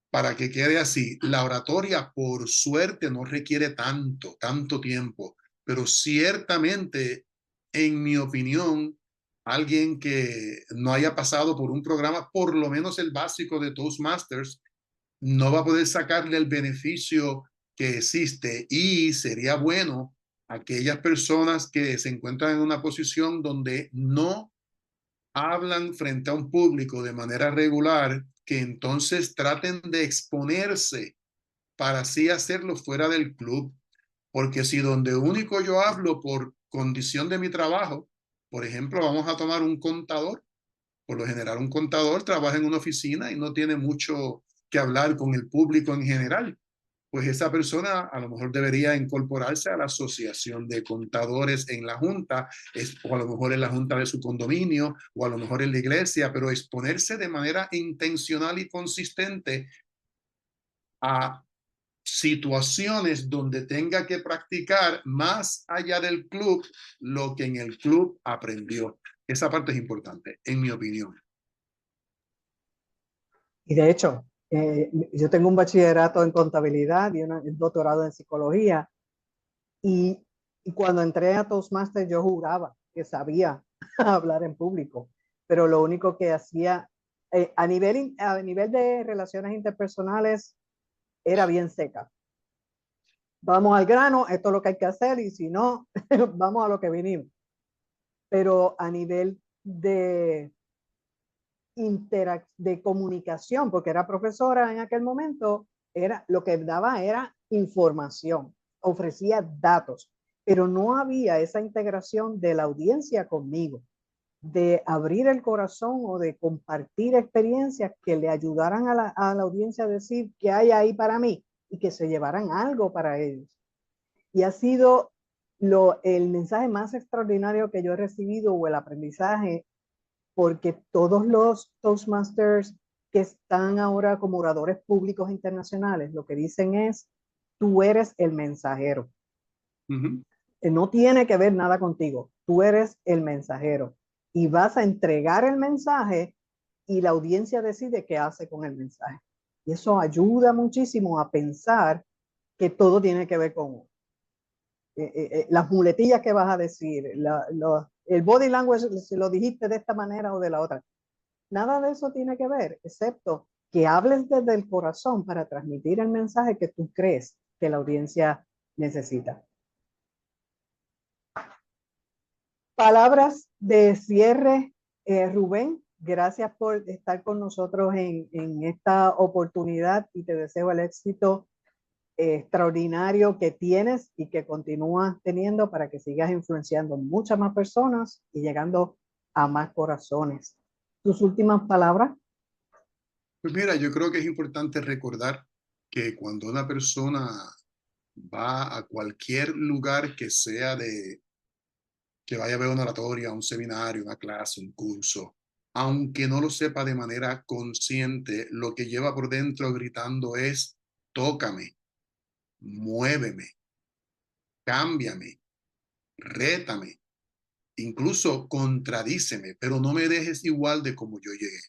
para que quede así. La oratoria, por suerte, no requiere tanto tiempo, pero ciertamente, en mi opinión, alguien que no haya pasado por un programa, por lo menos el básico de Toastmasters, no va a poder sacarle el beneficio que existe y sería bueno aquellas personas que se encuentran en una posición donde no hablan frente a un público de manera regular, que entonces traten de exponerse para así hacerlo fuera del club, porque si donde único yo hablo por condición de mi trabajo, por ejemplo, vamos a tomar un contador, por lo general un contador trabaja en una oficina y no tiene mucho que hablar con el público en general, pues esa persona a lo mejor debería incorporarse a la asociación de contadores en la junta, o a lo mejor en la junta de su condominio, o a lo mejor en la iglesia, pero exponerse de manera intencional y consistente a situaciones donde tenga que practicar más allá del club lo que en el club aprendió. Esa parte es importante, en mi opinión. Y de hecho, yo tengo un bachillerato en contabilidad y un doctorado en psicología. Y, y cuando entré a Toastmasters, yo juraba que sabía hablar en público, pero lo único que hacía a nivel de relaciones interpersonales era bien seca. Vamos al grano, esto es lo que hay que hacer y si no, vamos a lo que vinimos. Pero a nivel de comunicación, porque era profesora en aquel momento, lo que daba era información, ofrecía datos, pero no había esa integración de la audiencia conmigo, de abrir el corazón o de compartir experiencias que le ayudaran a la audiencia a decir qué hay ahí para mí y que se llevaran algo para ellos. Y ha sido el mensaje más extraordinario que yo he recibido o el aprendizaje, porque todos los Toastmasters que están ahora como oradores públicos internacionales, lo que dicen es, tú eres el mensajero. No tiene que ver nada contigo, tú eres el mensajero y vas a entregar el mensaje y la audiencia decide qué hace con el mensaje. Y eso ayuda muchísimo a pensar que todo tiene que ver con uno. Las muletillas que vas a decir, el body language, si lo dijiste de esta manera o de la otra. Nada de eso tiene que ver, excepto que hables desde el corazón para transmitir el mensaje que tú crees que la audiencia necesita. Palabras de cierre, Rubén. Gracias por estar con nosotros en esta oportunidad y te deseo el éxito extraordinario que tienes y que continúas teniendo para que sigas influenciando muchas más personas y llegando a más corazones. ¿Tus últimas palabras? Pues mira, yo creo que es importante recordar que cuando una persona va a cualquier lugar que sea que vaya a ver una oratoria, un seminario, una clase, un curso, aunque no lo sepa de manera consciente, lo que lleva por dentro gritando es: tócame, muéveme, cámbiame, rétame, incluso contradíceme, pero no me dejes igual de como yo llegué.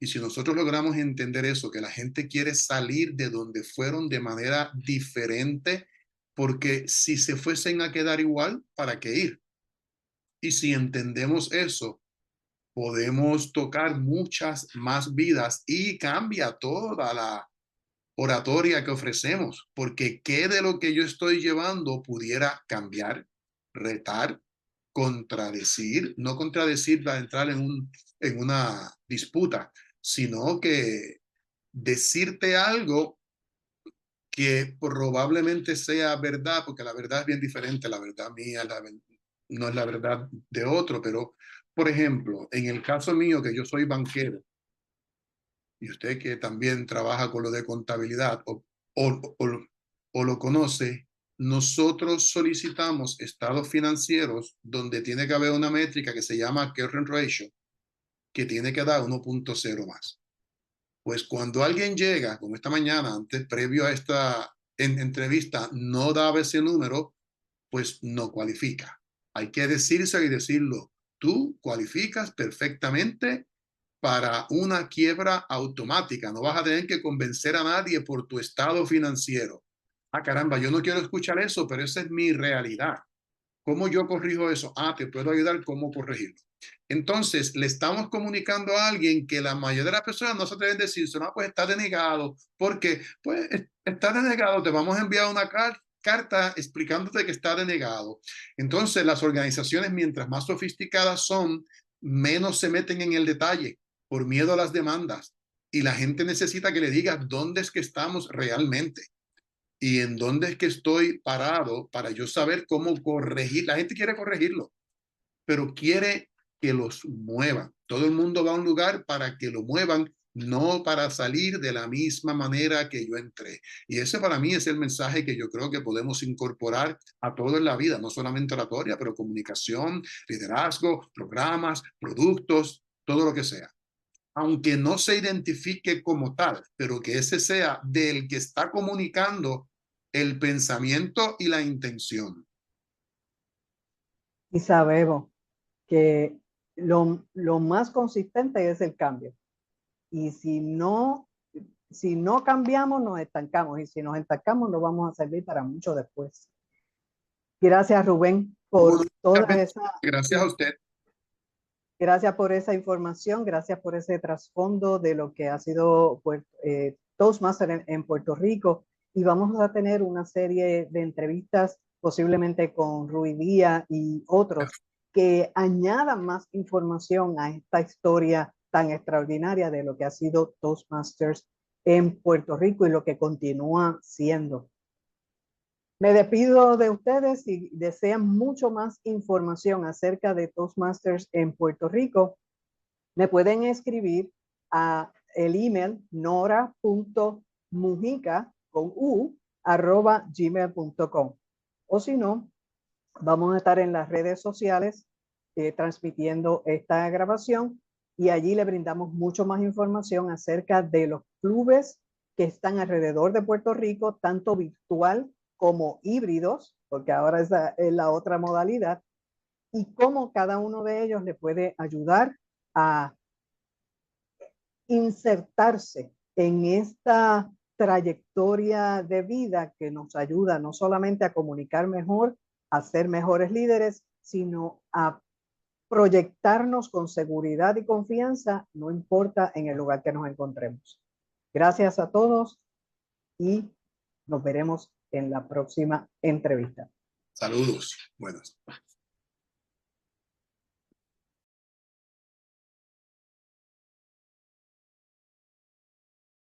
Y si nosotros logramos entender eso, que la gente quiere salir de donde fueron de manera diferente, porque si se fuesen a quedar igual, ¿para qué ir? Y si entendemos eso, podemos tocar muchas más vidas y cambia toda la oratoria que ofrecemos, porque qué de lo que yo estoy llevando pudiera cambiar, retar, contradecir, no contradecir para entrar en una disputa, sino que decirte algo que probablemente sea verdad, porque la verdad es bien diferente, la verdad mía no es la verdad de otro, pero por ejemplo, en el caso mío, que yo soy banquero, y usted que también trabaja con lo de contabilidad o lo conoce, nosotros solicitamos estados financieros donde tiene que haber una métrica que se llama current ratio, que tiene que dar 1.0 más. Pues cuando alguien llega, como esta mañana, antes, previo a esta entrevista, no daba ese número, pues no cualifica. Hay que decirse y decirlo. Tú cualificas perfectamente para una quiebra automática. No vas a tener que convencer a nadie por tu estado financiero. Ah, caramba, yo no quiero escuchar eso, pero esa es mi realidad. ¿Cómo yo corrijo eso? Ah, te puedo ayudar cómo corregirlo. Entonces, le estamos comunicando a alguien que la mayoría de las personas no se atreven a decir, no, pues está denegado. Porque, pues, está denegado, te vamos a enviar una carta explicándote que está denegado. Entonces, las organizaciones, mientras más sofisticadas son, menos se meten en el detalle por miedo a las demandas. Y la gente necesita que le diga dónde es que estamos realmente y en dónde es que estoy parado para yo saber cómo corregir. La gente quiere corregirlo, pero quiere que los muevan. Todo el mundo va a un lugar para que lo muevan, no para salir de la misma manera que yo entré. Y ese para mí es el mensaje que yo creo que podemos incorporar a todo en la vida, no solamente oratoria, pero comunicación, liderazgo, programas, productos, todo lo que sea. Aunque no se identifique como tal, pero que ese sea del que está comunicando el pensamiento y la intención. Y sabemos que lo más consistente es el cambio. Y si no cambiamos, nos estancamos. Y si nos estancamos, no vamos a servir para mucho después. Gracias, Rubén, por toda esa, Gracias a usted. gracias por esa información, gracias por ese trasfondo de lo que ha sido Toastmaster en Puerto Rico. Y vamos a tener una serie de entrevistas, posiblemente con Rui Díaz y otros, que añadan más información a esta historia tan extraordinaria de lo que ha sido Toastmasters en Puerto Rico y lo que continúa siendo. Me despido de ustedes. Si desean mucho más información acerca de Toastmasters en Puerto Rico, me pueden escribir a el email nora.mujica@gmail.com. O si no, vamos a estar en las redes sociales transmitiendo esta grabación y allí le brindamos mucho más información acerca de los clubes que están alrededor de Puerto Rico, tanto virtual como híbridos, porque ahora esa es la otra modalidad, y cómo cada uno de ellos le puede ayudar a insertarse en esta trayectoria de vida que nos ayuda no solamente a comunicar mejor, a ser mejores líderes, sino a proyectarnos con seguridad y confianza, no importa en el lugar que nos encontremos. Gracias a todos y nos veremos en la próxima entrevista. Saludos. Buenas.